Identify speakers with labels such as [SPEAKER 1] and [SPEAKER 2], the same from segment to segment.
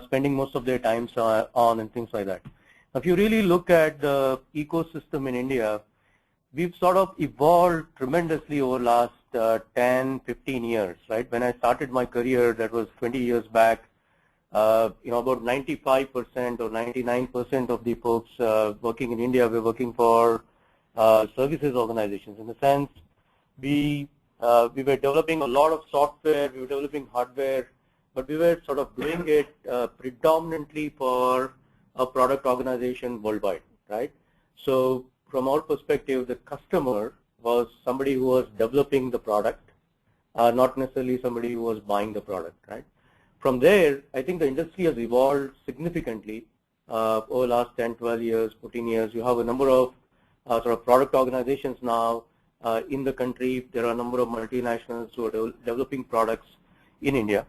[SPEAKER 1] spending most of their time on and things like that. If you really look at the ecosystem in India, we've sort of evolved tremendously over the last 10, 15 years, right? When I started my career, that was 20 years back, about 95% or 99% of the folks working in India were working for services organizations. In the sense, we were developing a lot of software, we were developing hardware, but we were sort of doing it predominantly for a product organization worldwide, right? So from our perspective, the customer was somebody who was developing the product, not necessarily somebody who was buying the product, right? From there, I think the industry has evolved significantly over the last 10, 12 years, 14 years. You have a number of sort of product organizations now in the country. There are a number of multinationals who are developing products in India.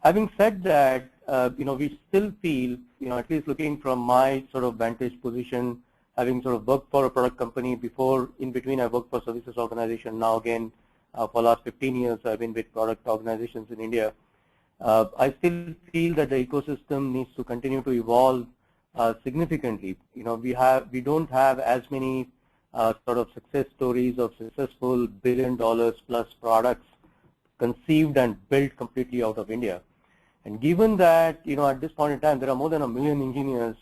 [SPEAKER 1] Having said that, we still feel, at least looking from my sort of vantage position, having sort of worked for a product company before, in between I worked for services organization, now again for the last 15 years I've been with product organizations in India. I still feel that the ecosystem needs to continue to evolve significantly. We don't have as many sort of success stories of successful $1 billion plus products conceived and built completely out of India. And given that, at this point in time, there are more than 1 million engineers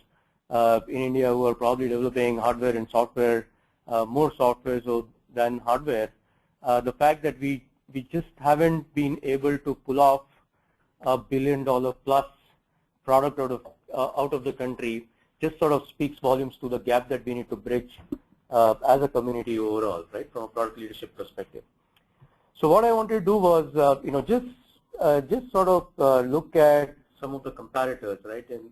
[SPEAKER 1] in India who are probably developing hardware and software, more software than hardware, the fact that we just haven't been able to pull off a $1 billion plus product out of the country just sort of speaks volumes to the gap that we need to bridge as a community overall, right, from a product leadership perspective. So what I wanted to do was, just sort of look at some of the comparators, right? And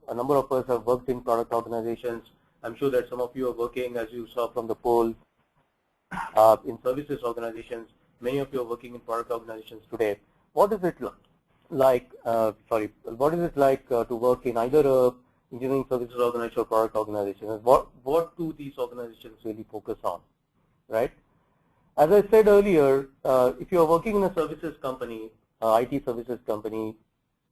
[SPEAKER 1] a number of us have worked in product organizations. I'm sure that some of you are working, as you saw from the poll, in services organizations. Many of you are working in product organizations today. What is it like? What is it like to work in either a engineering services organization or product organization? And what do these organizations really focus on, right? As I said earlier, if you are working in a services company, IT services company,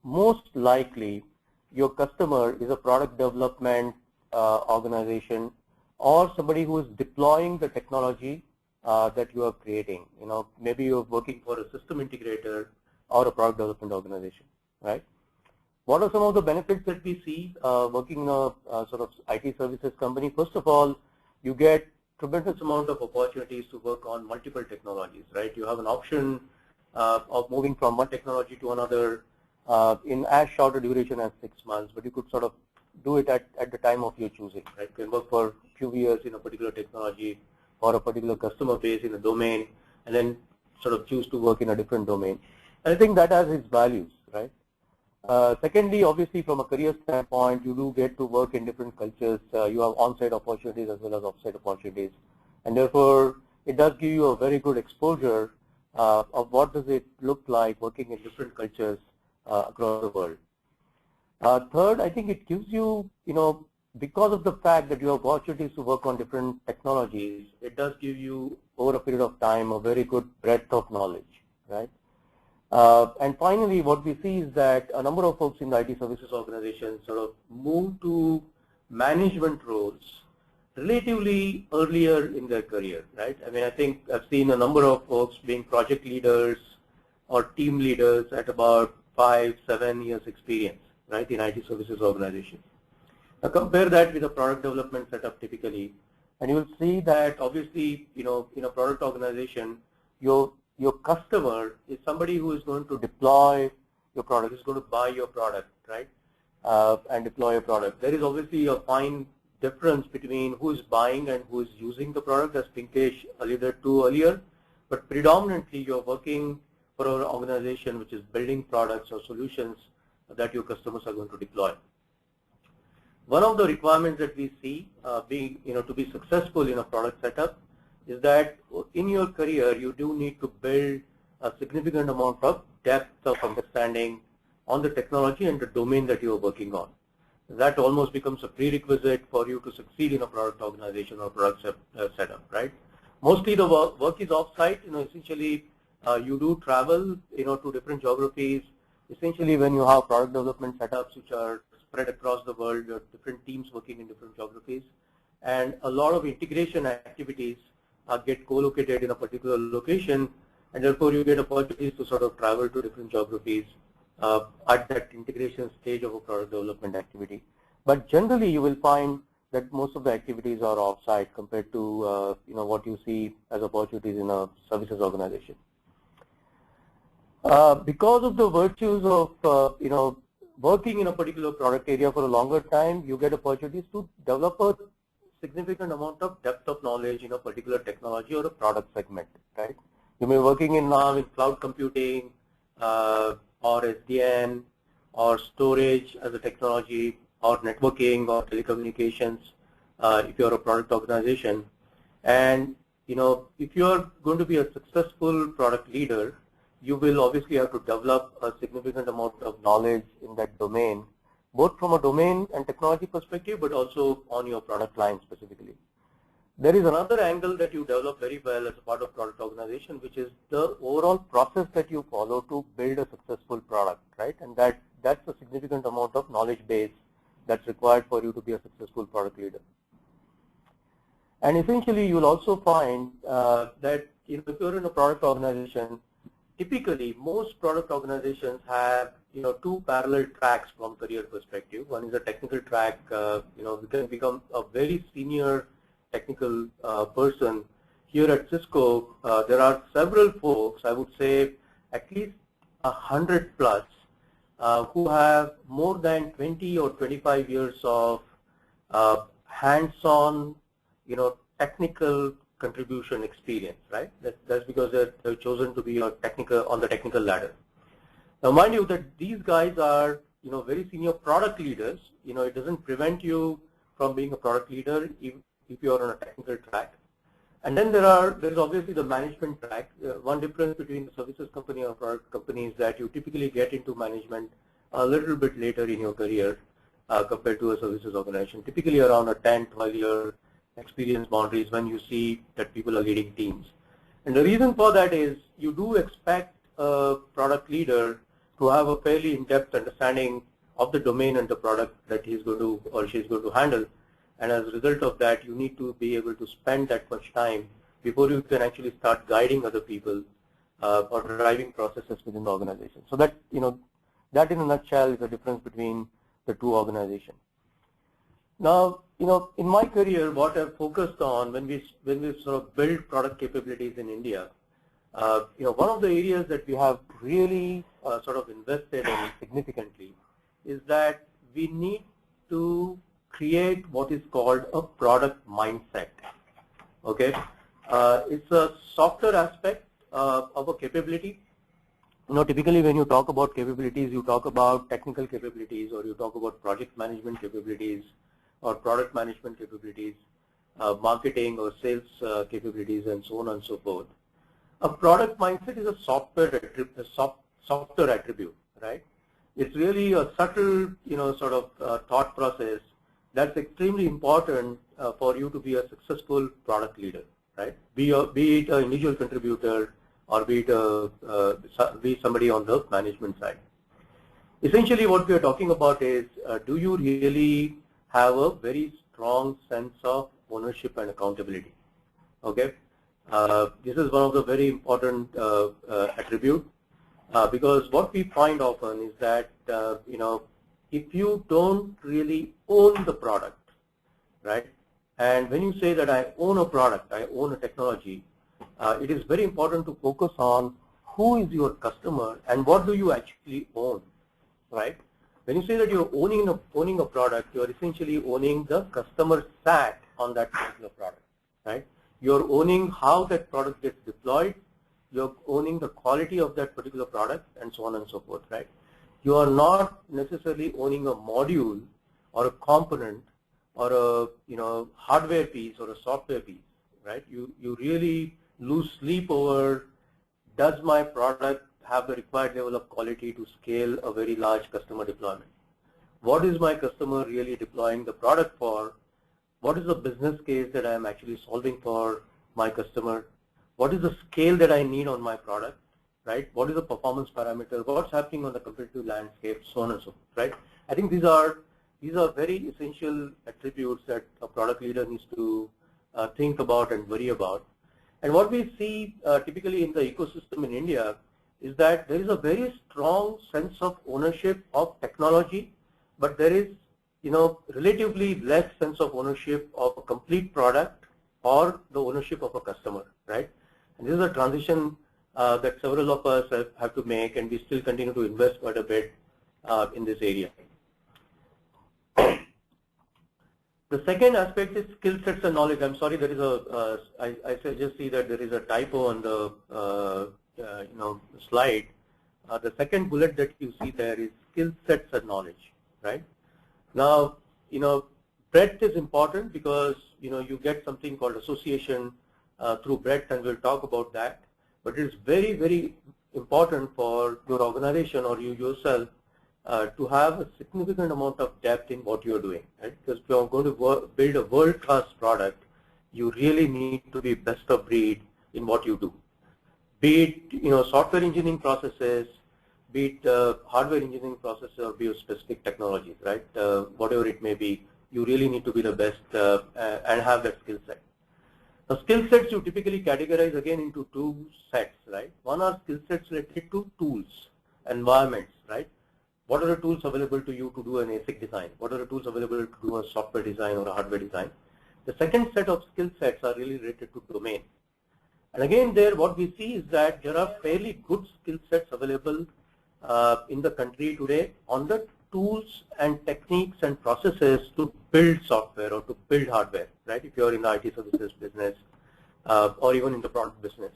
[SPEAKER 1] most likely your customer is a product development organization or somebody who is deploying the technology that you are creating. Maybe you're working for a system integrator or a product development organization, right? What are some of the benefits that we see working in a sort of IT services company? First of all, you get tremendous amount of opportunities to work on multiple technologies, right? You have an option of moving from one technology to another in as short a duration as 6 months, but you could sort of do it at the time of your choosing, right? You can work for a few years in a particular technology or a particular customer base in a domain, and then sort of choose to work in a different domain. And I think that has its values, right? Secondly, obviously, from a career standpoint, you do get to work in different cultures. You have on-site opportunities as well as off-site opportunities, and therefore, it does give you a very good exposure of what does it look like working in different cultures across the world. Third, I think it gives you, because of the fact that you have opportunities to work on different technologies, it does give you, over a period of time, a very good breadth of knowledge, right? And finally, what we see is that a number of folks in the IT services organizations sort of move to management roles relatively earlier in their career, right? I mean, I think I've seen a number of folks being project leaders or team leaders at about 5, 7 years experience, right, in IT services organizations. Now compare that with a product development setup typically, and you will see that obviously, in a product organization, your customer is somebody who is going to deploy your product, is going to buy your product, right, and deploy your product. There is obviously a fine difference between who is buying and who is using the product, as Pinkesh alluded to earlier, but predominantly you're working for an organization which is building products or solutions that your customers are going to deploy. One of the requirements that we see to be successful in a product setup is that in your career you do need to build a significant amount of depth of understanding on the technology and the domain that you are working on. That almost becomes a prerequisite for you to succeed in a product organization or product setup, right? Mostly the work is off-site. Essentially you do travel, to different geographies. essentially when you have product development setups which are spread across the world, you have different teams working in different geographies, and a lot of integration activities get co-located in a particular location, and therefore you get opportunities to sort of travel to different geographies at that integration stage of a product development activity. But generally you will find that most of the activities are off-site compared to what you see as opportunities in a services organization. Because of the virtues of working in a particular product area for a longer time, you get opportunities to develop a significant amount of depth of knowledge in a particular technology or a product segment, right? You may be working in now in cloud computing or SDN or storage as a technology or networking or telecommunications if you're a product organization. And if you're going to be a successful product leader, you will obviously have to develop a significant amount of knowledge in that domain, both from a domain and technology perspective, but also on your product line specifically. There is another angle that you develop very well as a part of product organization, which is the overall process that you follow to build a successful product, right? And that's a significant amount of knowledge base that's required for you to be a successful product leader. And essentially, you'll also find that if you're in a product organization, typically most product organizations have two parallel tracks from career perspective. One is a technical track. You can become a very senior technical person. Here at Cisco, there are several folks, I would say at least 100 plus, who have more than 20 or 25 years of hands-on, technical contribution experience, right? That's because they're chosen to be on the technical ladder. Now, mind you that these guys are, very senior product leaders. It doesn't prevent you from being a product leader if you're on a technical track. And then there is obviously the management track. One difference between the services company or product company is that you typically get into management a little bit later in your career compared to a services organization, typically around a 10, 12-year experience boundaries when you see that people are leading teams. And the reason for that is you do expect a product leader to have a fairly in-depth understanding of the domain and the product that he's going to or she's going to handle. And as a result of that, you need to be able to spend that much time before you can actually start guiding other people or driving processes within the organization. So that, that in a nutshell is the difference between the two organizations. Now, in my career, what I've focused on when we sort of build product capabilities in India, one of the areas that we have really sort of invested in significantly is that we need to create what is called a product mindset. Okay, it's a softer aspect of a capability. Typically when you talk about capabilities, you talk about technical capabilities, or you talk about project management capabilities, or product management capabilities, marketing or sales capabilities, and so on and so forth. A product mindset is a softer attribute, right? It's really a subtle, sort of thought process that's extremely important for you to be a successful product leader, right? Be it an individual contributor or be it somebody on the management side. Essentially, what we are talking about is, do you really have a very strong sense of ownership and accountability? Okay, this is one of the very important attributes because what we find often is that if you don't really own the product, right? And when you say that I own a product, I own a technology, it is very important to focus on who is your customer and what do you actually own, right? When you say that you're owning a product, you're essentially owning the customer sat on that particular product, right? You're owning how that product gets deployed, you're owning the quality of that particular product, and so on and so forth, right? You are not necessarily owning a module or a component or a hardware piece or a software piece, right? You really lose sleep over, does my product have the required level of quality to scale a very large customer deployment? What is my customer really deploying the product for? What is the business case that I am actually solving for my customer? What is the scale that I need on my product? right? What is the performance parameter? What's happening on the competitive landscape, so on and so forth, right? I think these are very essential attributes that a product leader needs to think about and worry about. And what we see typically in the ecosystem in India is that there is a very strong sense of ownership of technology, but there is, relatively less sense of ownership of a complete product or the ownership of a customer, right? And this is a transition that several of us have to make, and we still continue to invest quite a bit in this area. The second aspect is skill sets and knowledge. I'm sorry, there is I just see that there is a typo on the slide. The second bullet that you see there is skill sets and knowledge, right? Now, breadth is important because you get something called association through breadth, and we'll talk about that. But it's very, very important for your organization or you yourself to have a significant amount of depth in what you're doing, right? Because if you're going to build a world-class product, you really need to be best of breed in what you do. Be it software engineering processes, be it hardware engineering processes, or be it specific technologies, right? Whatever it may be, you really need to be the best and have that skill set. The skill sets you typically categorize again into two sets, right? One are skill sets related to tools, environments, right? What are the tools available to you to do an ASIC design? What are the tools available to do a software design or a hardware design? The second set of skill sets are really related to domain. And again, there what we see is that there are fairly good skill sets available in the country today on the tools and techniques and processes to build software or to build hardware, right? If you're in the IT services business or even in the product business.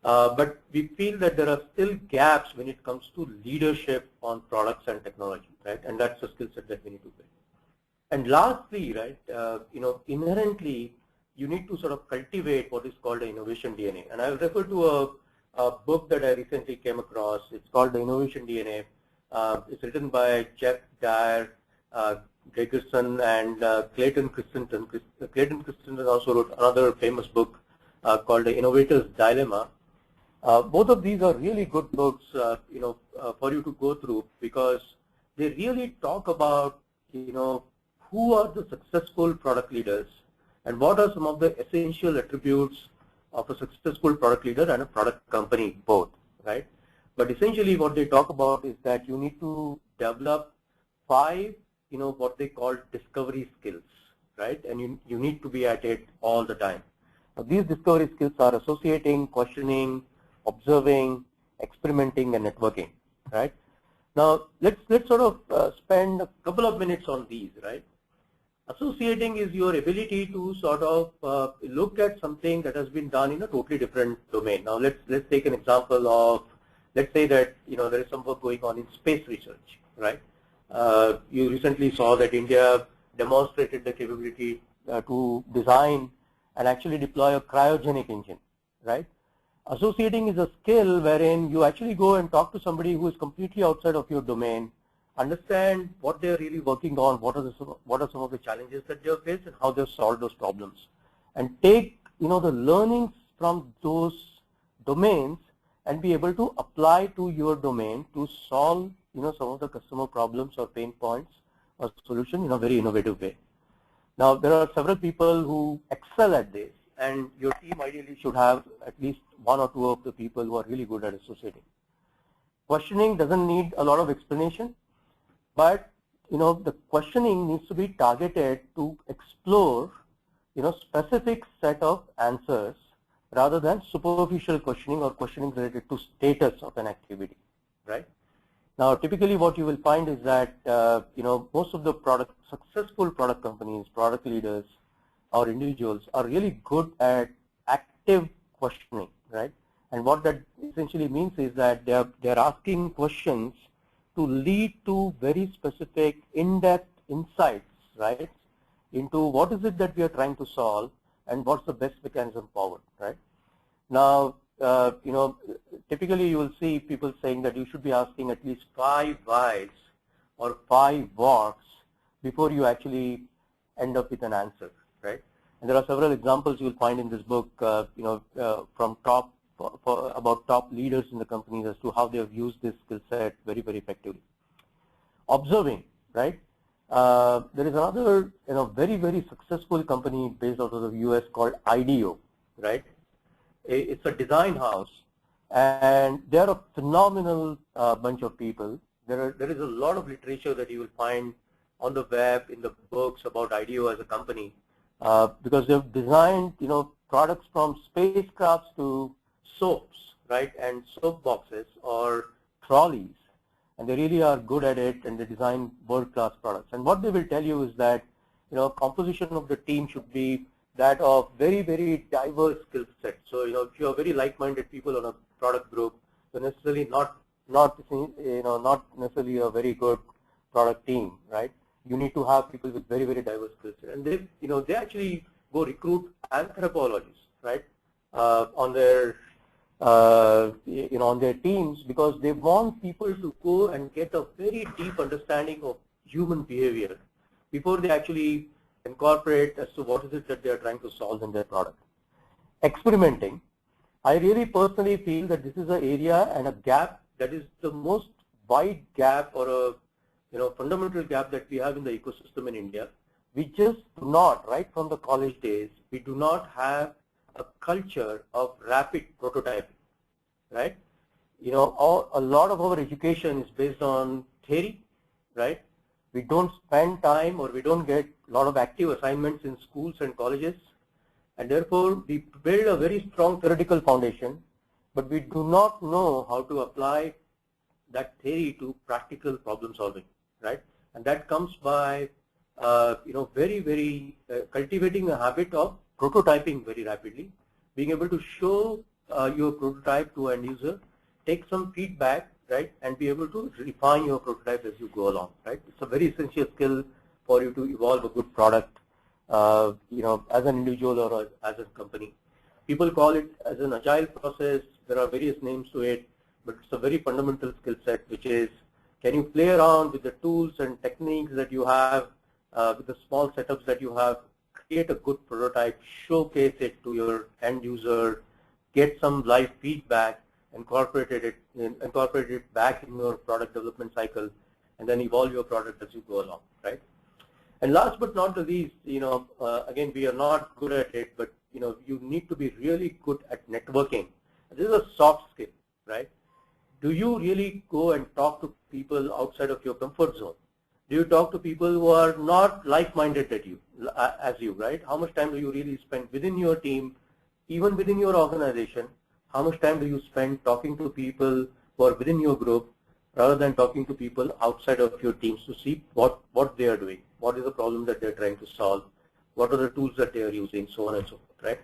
[SPEAKER 1] But we feel that there are still gaps when it comes to leadership on products and technology, right? And that's a skill set that we need to build. And lastly, right, inherently, you need to sort of cultivate what is called the innovation DNA. And I'll refer to a book that I recently came across. It's called The Innovation DNA. It's written by Jeff Dyer, Gregerson, and Clayton Christensen. Clayton Christensen also wrote another famous book called The Innovator's Dilemma. Both of these are really good books, for you to go through because they really talk about, who are the successful product leaders and what are some of the essential attributes of a successful product leader and a product company both, right? But essentially what they talk about is that you need to develop 5, what they call discovery skills, right? And you need to be at it all the time. Now, these discovery skills are associating, questioning, observing, experimenting, and networking, right? Now, let's sort of spend a couple of minutes on these, right? Associating is your ability to sort of look at something that has been done in a totally different domain. Now, let's take an example of, let's say that there is some work going on in space research, right? You recently saw that India demonstrated the capability to design and actually deploy a cryogenic engine, right? Associating is a skill wherein you actually go and talk to somebody who is completely outside of your domain, understand what they're really working on, what are some of the challenges that they've faced and how they've solved those problems, and take the learnings from those domains and be able to apply to your domain to solve some of the customer problems or pain points or solution in a very innovative way. Now, there are several people who excel at this, and your team ideally should have at least 1 or 2 of the people who are really good at associating. Questioning doesn't need a lot of explanation, but the questioning needs to be targeted to explore specific set of answers rather than superficial questioning or questioning related to status of an activity, right? Now, typically what you will find is that most of the successful product companies, product leaders, or individuals are really good at active questioning, right? And what that essentially means is that they're asking questions to lead to very specific in-depth insights, right, into what is it that we are trying to solve and what's the best mechanism forward, right? Now, typically you will see people saying that you should be asking at least 5 whys or 5 whats before you actually end up with an answer, right? And there are several examples you will find in this book, from top about top leaders in the companies as to how they have used this skill set very, very effectively. Observing, right? There is another, very, very successful company based out of the US called IDEO, right? It's a design house, and they're a phenomenal bunch of people. There is a lot of literature that you will find on the web, in the books about IDEO as a company, because they've designed, products from spacecrafts to soaps, right, and soap boxes or trolleys, and they really are good at it, and they design world-class products. And what they will tell you is that, composition of the team should be that of very, very diverse skill set. So, if you are very like-minded people on a product group, you're necessarily not necessarily a very good product team, right? You need to have people with very, very diverse skill set, and they actually go recruit anthropologists, right, on their on their teams, because they want people to go and get a very deep understanding of human behavior before they actually incorporate as to what is it that they are trying to solve in their product. Experimenting. I really personally feel that this is an area and a gap that is the most wide gap, or a fundamental gap that we have in the ecosystem in India. We just do not, right from the college days, we do not have a culture of rapid prototyping, right? A lot of our education is based on theory, right? We don't spend time, or we don't get a lot of active assignments in schools and colleges, and therefore we build a very strong theoretical foundation, but we do not know how to apply that theory to practical problem solving, right? And that comes by very, very cultivating a habit of prototyping very rapidly, being able to show your prototype to an user, take some feedback, right, and be able to refine your prototype as you go along, right? It's a very essential skill for you to evolve a good product, as an individual or as a company. People call it as an agile process. There are various names to it, but it's a very fundamental skill set, which is, can you play around with the tools and techniques that you have, with the small setups that you have, create a good prototype, showcase it to your end user, get some live feedback, incorporate it back in your product development cycle, and then evolve your product as you go along, right? And last but not the least, again, we are not good at it, but you need to be really good at networking. This is a soft skill, right? Do you really go and talk to people outside of your comfort zone? Do you talk to people who are not like-minded as you, right? How much time do you really spend within your team, even within your organization? How much time do you spend talking to people who are within your group, rather than talking to people outside of your teams to see what they are doing, what is the problem that they're trying to solve, what are the tools that they are using, so on and so forth, right?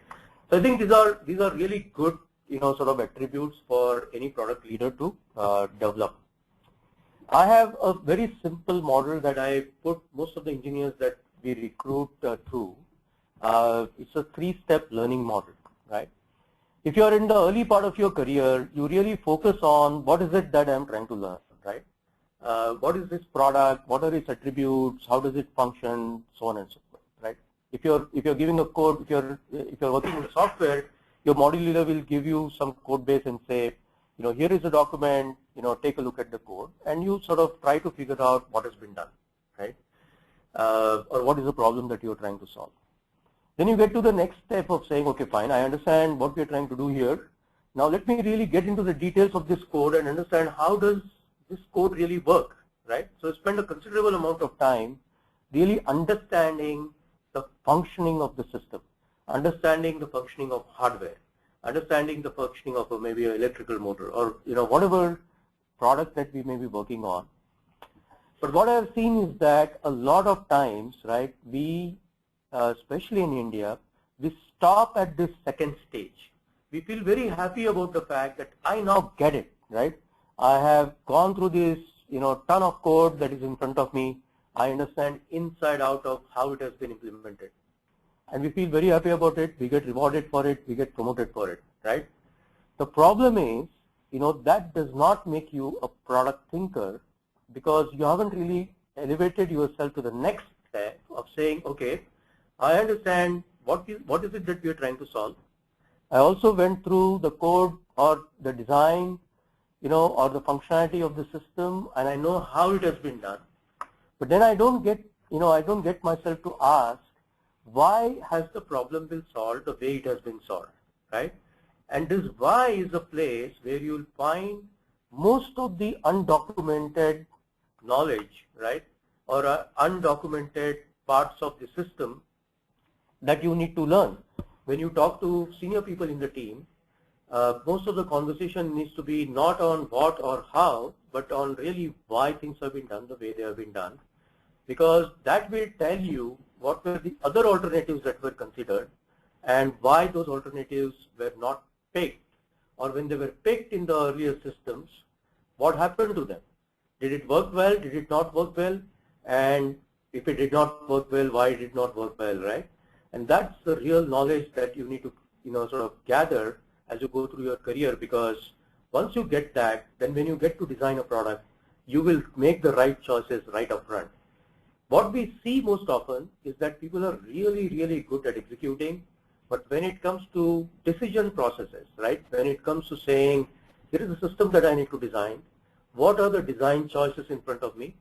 [SPEAKER 1] So I think these are really good, sort of attributes for any product leader to develop. I have a very simple model that I put most of the engineers that we recruit through. It's a 3-step learning model, right? If you are in the early part of your career, you really focus on what is it that I'm trying to learn, right? What is this product? What are its attributes? How does it function? So on and so forth, right? If you're giving a code, if you're working with software, your module leader will give you some code base and say, here is a document, take a look at the code, and you sort of try to figure out what has been done, right? Or what is the problem that you're trying to solve. Then you get to the next step of saying, okay, fine, I understand what we're trying to do here. Now let me really get into the details of this code and understand how does this code really work, right? So spend a considerable amount of time really understanding the functioning of the system, understanding the functioning of hardware, understanding the functioning of maybe an electrical motor, or whatever product that we may be working on. But what I've seen is that a lot of times, right, we especially in India, we stop at this second stage. We feel very happy about the fact that I now get it, right? I have gone through this, ton of code that is in front of me. I understand inside out of how it has been implemented. And we feel very happy about it. We get rewarded for it. We get promoted for it, right? The problem is, that does not make you a product thinker, because you haven't really elevated yourself to the next step of saying, okay, I understand what is it that we are trying to solve. I also went through the code or the design, or the functionality of the system, and I know how it has been done. But then I don't get myself to ask, why has the problem been solved the way it has been solved, right? And this why is a place where you'll find most of the undocumented knowledge, right, or undocumented parts of the system that you need to learn. When you talk to senior people in the team, most of the conversation needs to be not on what or how, but on really why things have been done the way they have been done, because that will tell you what were the other alternatives that were considered and why those alternatives were not picked, or when they were picked in the earlier systems, what happened to them. Did it work well? Did it not work well? And if it did not work well, why did it not work well, right? And that's the real knowledge that you need to sort of gather as you go through your career, because once you get that, then when you get to design a product, you will make the right choices right up front. What we see most often is that people are really, really good at executing, but when it comes to decision processes, right, when it comes to saying, here is a system that I need to design, what are the design choices in front of me?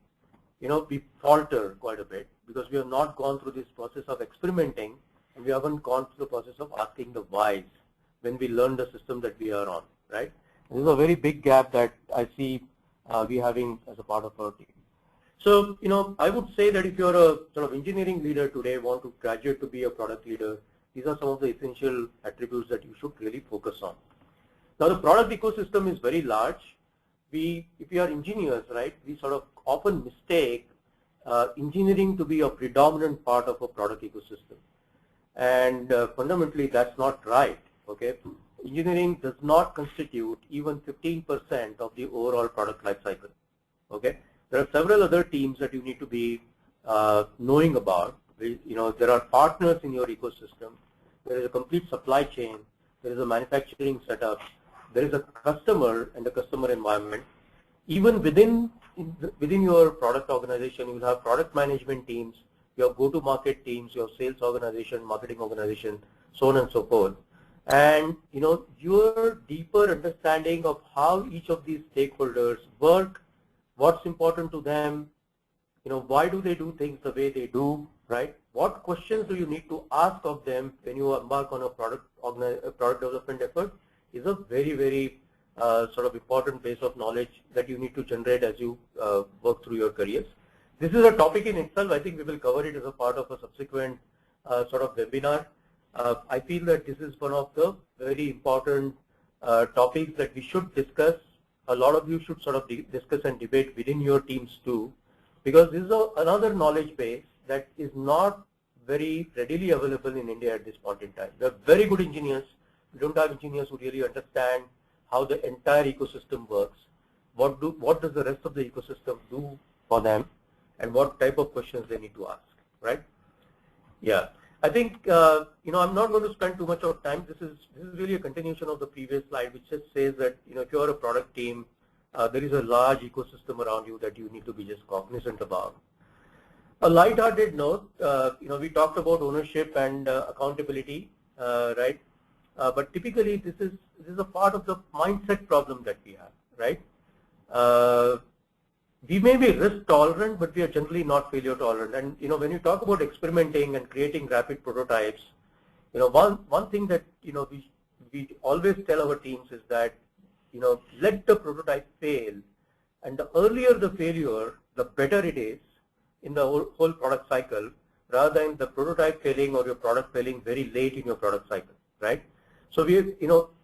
[SPEAKER 1] We falter quite a bit because we have not gone through this process of experimenting, and we haven't gone through the process of asking the whys when we learn the system that we are on, right? This is a very big gap that I see we having as a part of our team. So, I would say that if you're a sort of engineering leader today, want to graduate to be a product leader, these are some of the essential attributes that you should really focus on. Now, the product ecosystem is very large. If we are engineers, right, we sort of often mistake engineering to be a predominant part of a product ecosystem. And fundamentally, that's not right, okay? Engineering does not constitute even 15% of the overall product lifecycle, okay? There are several other teams that you need to be knowing about. There are partners in your ecosystem. There is a complete supply chain. There is a manufacturing setup. There is a customer and the customer environment. Even within your product organization, you will have product management teams, your go-to-market teams, your sales organization, marketing organization, so on and so forth. And your deeper understanding of how each of these stakeholders work, what's important to them, why do they do things the way they do, right? What questions do you need to ask of them when you embark on a product development effort is a very, very sort of important base of knowledge that you need to generate as you work through your careers. This is a topic in itself. I think we will cover it as a part of a subsequent sort of webinar. I feel that this is one of the very important topics that we should discuss. A lot of you should sort of discuss and debate within your teams too, because this is another knowledge base that is not very readily available in India at this point in time. We are very good engineers. We don't have engineers who really understand how the entire ecosystem works. What does the rest of the ecosystem do for them, and what type of questions they need to ask, right? Yeah, I think I'm not going to spend too much of time. This is really a continuation of the previous slide, which just says that if you are a product team, there is a large ecosystem around you that you need to be just cognizant about. A light-hearted note, we talked about ownership and accountability, right? But typically, this is a part of the mindset problem that we have, right? We may be risk tolerant, but we are generally not failure tolerant. And when you talk about experimenting and creating rapid prototypes, one thing that we always tell our teams is that let the prototype fail, and the earlier the failure, the better it is in the whole product cycle, rather than the prototype failing or your product failing very late in your product cycle, right? So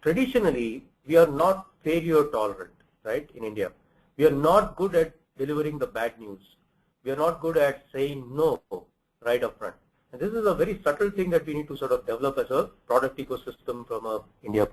[SPEAKER 1] traditionally we are not failure tolerant, right? In India, we are not good at delivering the bad news. We are not good at saying no right up front. And this is a very subtle thing that we need to sort of develop as a product ecosystem from a India perspective.